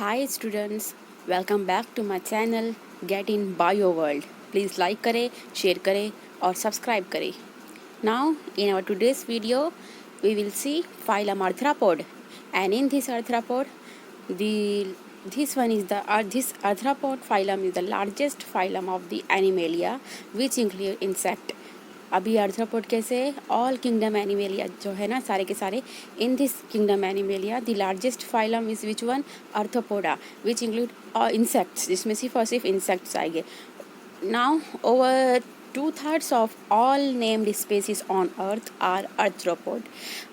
Hi students, welcome back to my channel Get in Bio World. Please like करें, share करें और subscribe करें. Now in our today's video we will see phylum Arthropod, and in this arthropod this arthropod phylum is the largest phylum of the Animalia, which include insect. अभी arthropod कैसे है, all kingdom animalia जो है ना सारे के सारे, in this kingdom Animalia the largest phylum is which one, Arthropoda, which include insects, जिसमें सिर्फ और सिर्फ इंसेक्ट्स आएंगे. Now over 2/3 of all named species on earth are arthropod.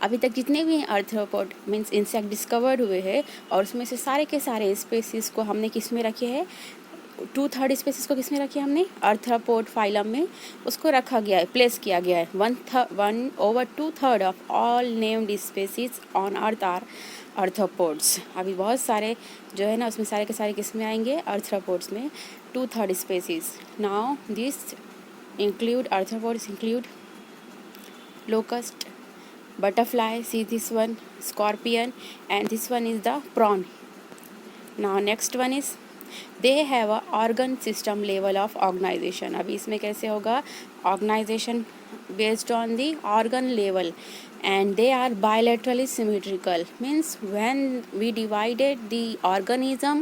अभी तक जितने भी आर्थ्रोपोड मीन्स इंसेक्ट डिस्कवर्ड हुए हैं, और उसमें से सारे के सारे स्पेसीज को हमने किस में रखे हैं, 2/3 स्पेसीज को किस में रखे हमने, आर्थ्रोपोड फाइलम में उसको रखा गया है, प्लेस किया गया है. 1/2 of all named species on earth are arthropods. अभी बहुत सारे जो है ना उसमें सारे के सारे किस में आएंगे, आर्थ्रोपोड्स में, 2/3 species. Now this include arthropods include locust, butterfly, see this one, scorpion, and this one is the prawn. Now next one is they have a organ system level of organization. अभी इसमें कैसे होगा, organization based on the organ level, and they are bilaterally symmetrical, means when we divided the organism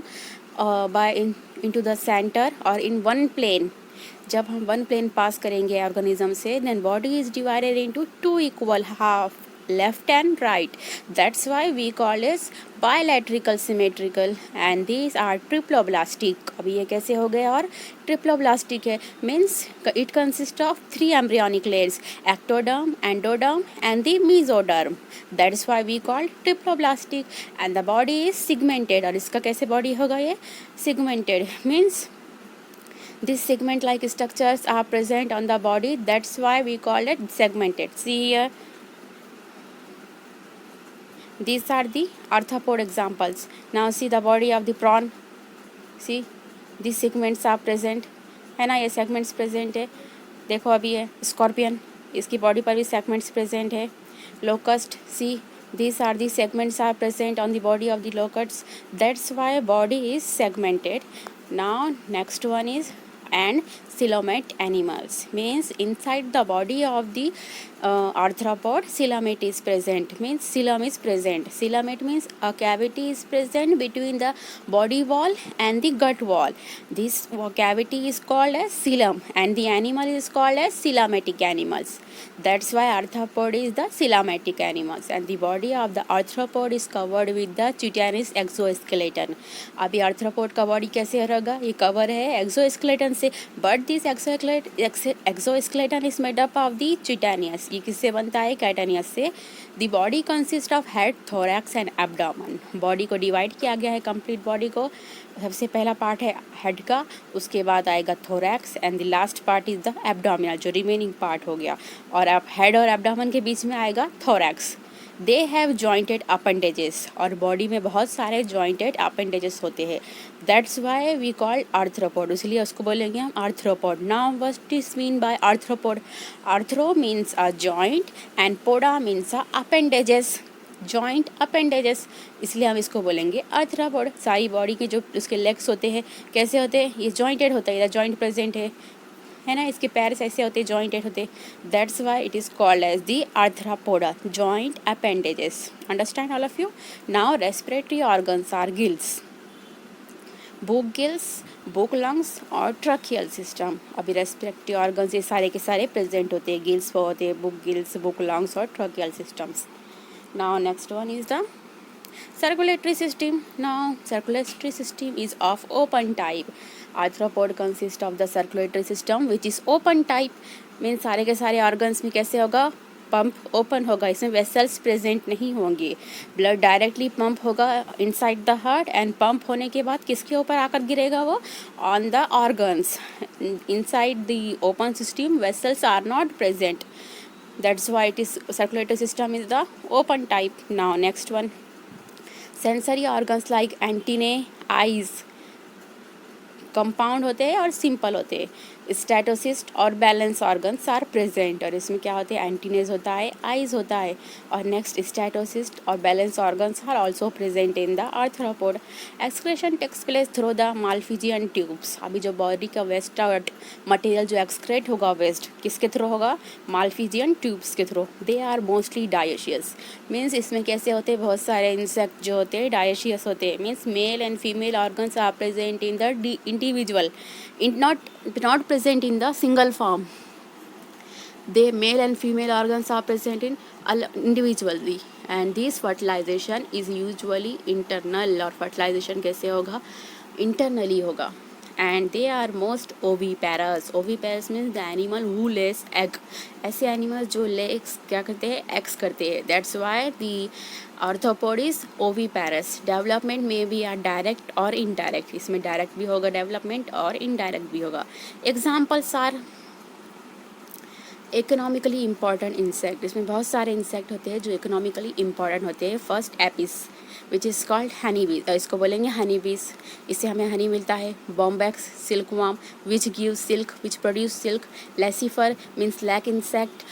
into the center or in one plane, जब हम one plane पास करेंगे organism से, then body is divided into 2 equal half, left and right. That's why we call it bilateral symmetrical, and these are triploblastic. अभी ये कैसे हो गए और triploblastic है, means it consists of 3 embryonic layers, ectoderm, endoderm and the mesoderm. That's why we call triploblastic, and the body is segmented. और इसका कैसे बॉडी होगा, ये segmented, means these segment like structures are present on the body. That's why we call it segmented. See here, these are the arthropod examples. Now see the body of the prawn. See these segments are present, है ना, ये segments present है. देखो अभी है scorpion, इसकी body पर भी segments present है. locust, see these are the segments are present on the body of the locusts. That's why body is segmented. Now next one is and coelomate animals, means inside the body of the arthropod coelomate is present, means coelom is present. Coelomate means a cavity is present between the body wall and the gut wall. This cavity is called as coelom, and the animal is called as coelomatic animals. That's why arthropod is the coelomatic animals, and the body of the arthropod is covered with the chitinous exoskeleton. अभी arthropod का body कैसे रहेगा, ये cover है exoskeleton से, but this exoskeleton is made up of the chitinous. ये किससे बनता है, chitinous से. The body consists of head, thorax and abdomen. Body को डिवाइड किया गया है, कंप्लीट बॉडी को. सबसे पहला पार्ट है हेड का, उसके बाद आएगा thorax, and the last part is the abdominal, जो रिमेनिंग पार्ट हो गया. और अब हेड और एब्डोमेन के बीच में आएगा thorax. They have jointed appendages, और बॉडी में बहुत सारे जॉइंटेड अपेंडेजेस होते हैं. That's why we call arthropod, इसलिए उसको बोलेंगे हम arthropod. Now what is mean by arthropod. Arthro means a joint and poda means a appendages, joint appendages, इसलिए हम इसको बोलेंगे आर्थ्रोपोड. सारी बॉडी के जो उसके लेग्स होते हैं कैसे होते हैं, ये जॉइंटेड होता है, इधर जॉइंट प्रेजेंट है ना, इसके पैर ऐसे होते हैं, जॉइंटेड होते. That's why it is called as the Arthropoda, joint appendages. Understand all of you. Now respiratory organs are gills, book gills, book lungs और ट्रकियल सिस्टम. अभी रेस्पिरेटरी ऑर्गन्स ये सारे के सारे प्रेजेंट होते हैं, गिल्स वो होते हैं, बुक गिल्स, बुक लंग्स और tracheal systems. Now next one is the circulatory system. Now circulatory system is of open type. Arthropod consists of the circulatory system which is open type, means सारे के सारे organs में कैसे होगा, pump open होगा, इसमें vessels present नहीं होंगे. ब्लड डायरेक्टली पंप होगा inside the heart, and pump होने के बाद किसके ऊपर आकर गिरेगा वो, on the organs. Inside the open system vessels are not present. That's why it is circulatory system is the open type. Now next one, sensory organs like antennae, eyes, compound होते हैं और सिंपल होते हैं. Statocyst और balance organs are present, और इसमें क्या होते हैं, एंटीनेज होता है, आइज होता है, और नेक्स्ट स्टैटोसिस्ट और balance organs are also present in the arthropod. Excretion takes place through the Malpighian tubes. अभी जो बॉडी का वेस्ट मटेरियल जो एक्सक्रेट होगा वेस्ट किसके थ्रू होगा, मालफिजियन ट्यूब्स के through. They are mostly dioecious, means इसमें कैसे होते हैं, बहुत सारे इंसेक्ट जो होते हैं डायशियस होते हैं, means male and female organs are present in the individual, not present in the single form. They male and female organs are present in individually, and this fertilization is usually internal, और fertilization कैसे होगा, internally होगा, and they are most oviparous. Oviparous means the animal who lays egg. ऐसे animals जो legs क्या करते हैं, eggs करते हैं, that's why the arthropod is oviparous. Development may be a direct or indirect, इसमें direct भी होगा development और indirect भी होगा. Examples are economically important insect, इसमें बहुत सारे इंसेक्ट होते हैं जो इकोनॉमिकली इम्पॉर्टेंट होते हैं। First Apis which is called Honey बीज, इसको बोलेंगे हनी बीज, इससे हमें हनी मिलता है। Bombax silkworm which give silk which produce silk. Laccifer means lac insect.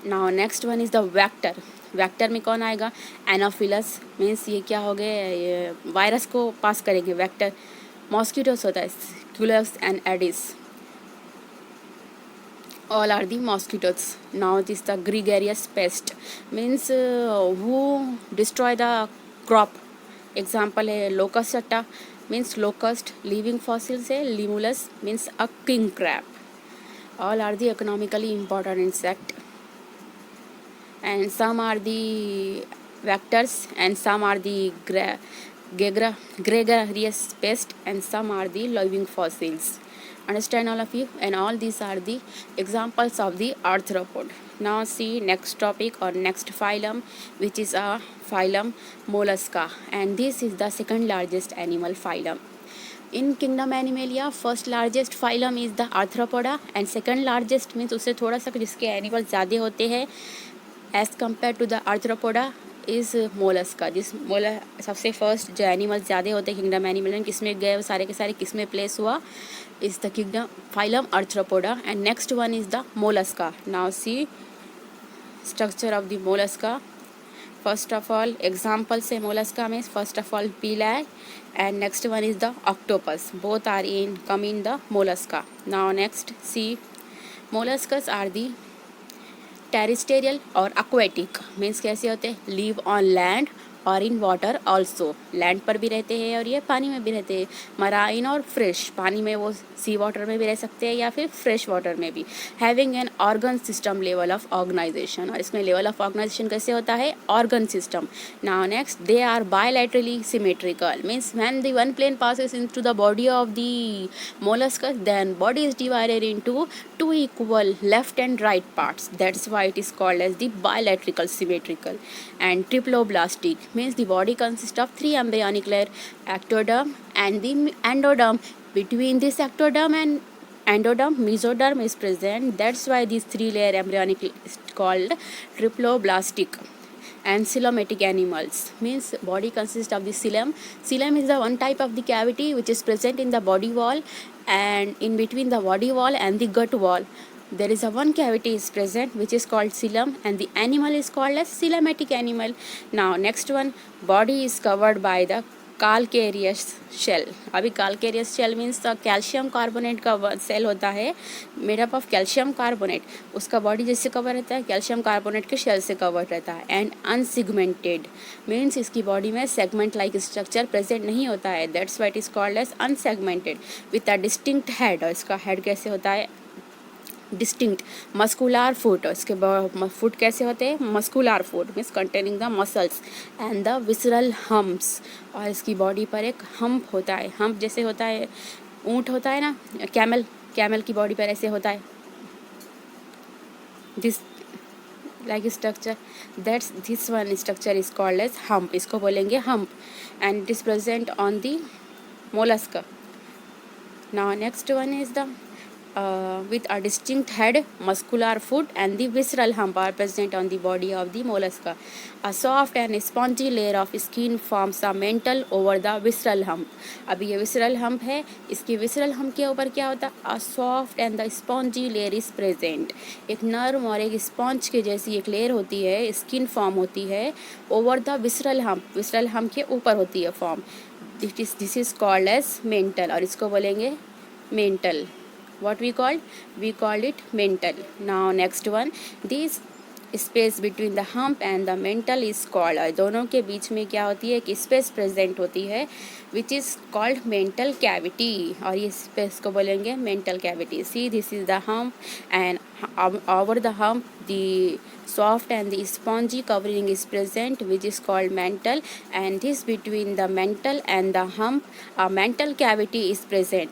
Now next one is the vector, vector में कौन आएगा, एनोफिलस, मीन्स ये क्या हो गए, ये वायरस को पास करेंगे वेक्टर। मॉस्किटोस होता है, Culex and Aedes, all are the mosquitoes. Now it is the gregarious pest, means who destroy the crop. Example है locust atta, means locust. Living fossils है limulus, means a king crab. All are the economically important insect, and some are the vectors and some are the gregarious pest and some are the living fossils. Understand all of you, and all these are the examples of the arthropod. Now see next topic or next phylum, which is a phylum Mollusca, and this is the second largest animal phylum. In kingdom Animalia, first largest phylum is the Arthropoda, and second largest means उससे थोड़ा सा जिसके animal ज़्यादा होते हैं as compared to the Arthropoda is Mollusca. जिस सबसे first जो एनिमल ज़्यादा होते हैं किंगडम एनिमल में, किस में गए वो सारे के सारे, किस में प्लेस हुआ, is the kingdom phylum Arthropoda, and next one is the Mollusca. Now see structure of the Mollusca. First of all examples है मोलस्का में, first of all Pila and next one is the octopus. Both are in come in the mollusca. Now next see, molluscas are the terrestrial और aquatic, means कैसे होते हैं, live on land और in water also, land पर भी रहते हैं और ये पानी में भी रहते हैं. मराइन और फ्रेश, पानी में वो सी वाटर में भी रह सकते हैं या फिर फ्रेश वाटर में भी. Having an organ system level of organization, और इसमें लेवल ऑफ ऑर्गेनाइजेशन कैसे होता है, organ system. Now next, they are bilaterally symmetrical, means when the one plane passes into the body of the molluscus, then body is divided into two equal left and right parts. That's why it is called as the bilateral symmetrical. And triploblastic means the body consists of three embryonic layers, ectoderm and the endoderm. Between this ectoderm and endoderm, mesoderm is present. That's why these three layer embryonic is called triploblastic. And coelomatic animals means body consists of the coelom. Coelom is the one type of the cavity which is present in the body wall, and in between the body wall and the gut wall there is a one cavity is present which is called coelom, and the animal is called as coelomatic animal. Now next one, body is covered by the calcareous shell. अभी calcareous shell means calcium carbonate का shell होता है, made up of calcium carbonate. उसका body जिससे cover रहता है, calcium carbonate के shell से कवर रहता है. एंड अनसेगमेंटेड मीन्स इसकी बॉडी में सेगमेंट लाइक स्ट्रक्चर प्रेजेंट नहीं होता है. That's why it is called as unsegmented with a distinct head. और इसका हेड कैसे होता है, डिस्टिंक्ट. मस्कुलर फुट, इसके फुट कैसे होते हैं, muscular foot means containing the muscles. And the visceral humps, और इसकी बॉडी पर एक हम्प होता है. हम्प जैसे होता है ऊँट होता है ना, कैमल की बॉडी पर ऐसे होता है this like structure. That's this one structure is called as hump, इसको बोलेंगे hump. And it is present on the Mollusca. Now next one is the with a distinct head, muscular foot, and the visceral hump are present on the body of the mollusca. A soft and spongy layer of skin forms a mantle over the visceral hump. अब ये visceral hump है, इसकी visceral hump के ऊपर क्या होता है? A soft and the spongy layer is present. एक नर्म और एक स्पॉन्ज के जैसी एक लेयर होती है, स्किन फॉर्म होती है over the visceral hump. visceral hump के ऊपर होती है form. This is called as mantle, और इसको बोलेंगे mantle. What we called it mantle. Now next one, this space between the hump and the mantle is called, और दोनों के बीच में क्या होती है, एक स्पेस प्रेजेंट होती है which is called mental cavity, और ये स्पेस को बोलेंगे mental cavity. See, this is the hump, and over the hump the soft and the spongy covering is present which is called mantle, and this between the mantle and the hump a mental cavity is present,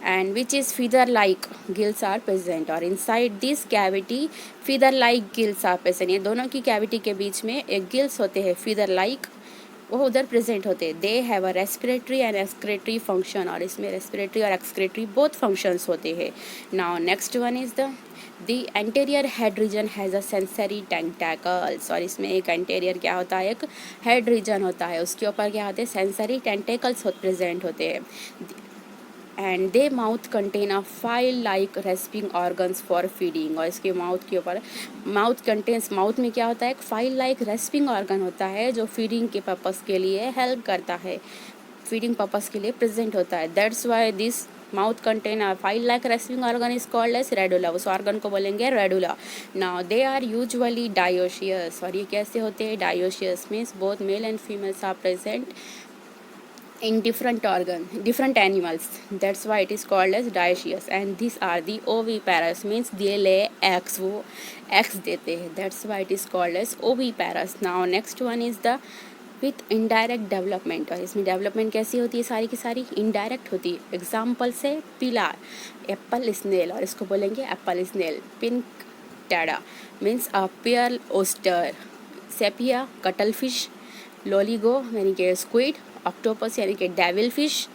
and which is feather like gills are present, और inside this cavity feather like gills are present. ये दोनों की cavity के बीच में एक gills होते हैं feather like, वो उधर प्रेजेंट होते हैं. They have a respiratory and excretory function, और इसमें रेस्पिरेटरी और एक्सक्रेटरी बोथ फंक्शंस होते हैं. Now next one is the anterior head region has a sensory tentacles, और इसमें एक एंटेरियर क्या होता है, एक हेड रीजन होता है, उसके ऊपर क्या होते हैं, सेंसरी टेंटेकल्स प्रेजेंट होते हैं. And they mouth contain a file like respiring organs for feeding, और इसके माउथ के ऊपर माउथ कंटेन्स, माउथ में क्या होता है, एक फाइल लाइक रेस्पिंग ऑर्गन होता है जो फीडिंग के पर्पस के लिए हेल्प करता है, फीडिंग पर्पस के लिए प्रेजेंट होता है. That's why this mouth contain a file like rasping organ is called as radula, उस ऑर्गन को बोलेंगे radula. Now they are usually dioecious, और ये कैसे होते हैं, dioecious means both male and females are present in different animals, that's why it is called as dioecious. And these are the oviparous, means they lay eggs, वो eggs देते हैं, that's why it is called as oviparous. Now next one is the with indirect development, और इसमें development कैसी होती है, सारी की सारी इनडायरेक्ट होती है. एग्जाम्पल से पिलार, एप्पल स्नेल, और इसको बोलेंगे apple snail. Pinctada means a pearl oyster, Sepia cuttle fish, Loligo यानी कि स्क्विड, ऑक्टोपस यानी कि devil fish,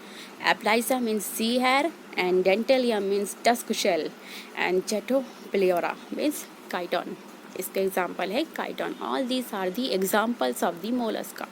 Aplysia means sea hare, and Dentalium means tusk shell, and Chaetopleura means chiton. इसका example है chiton. All these are the examples of the Mollusca.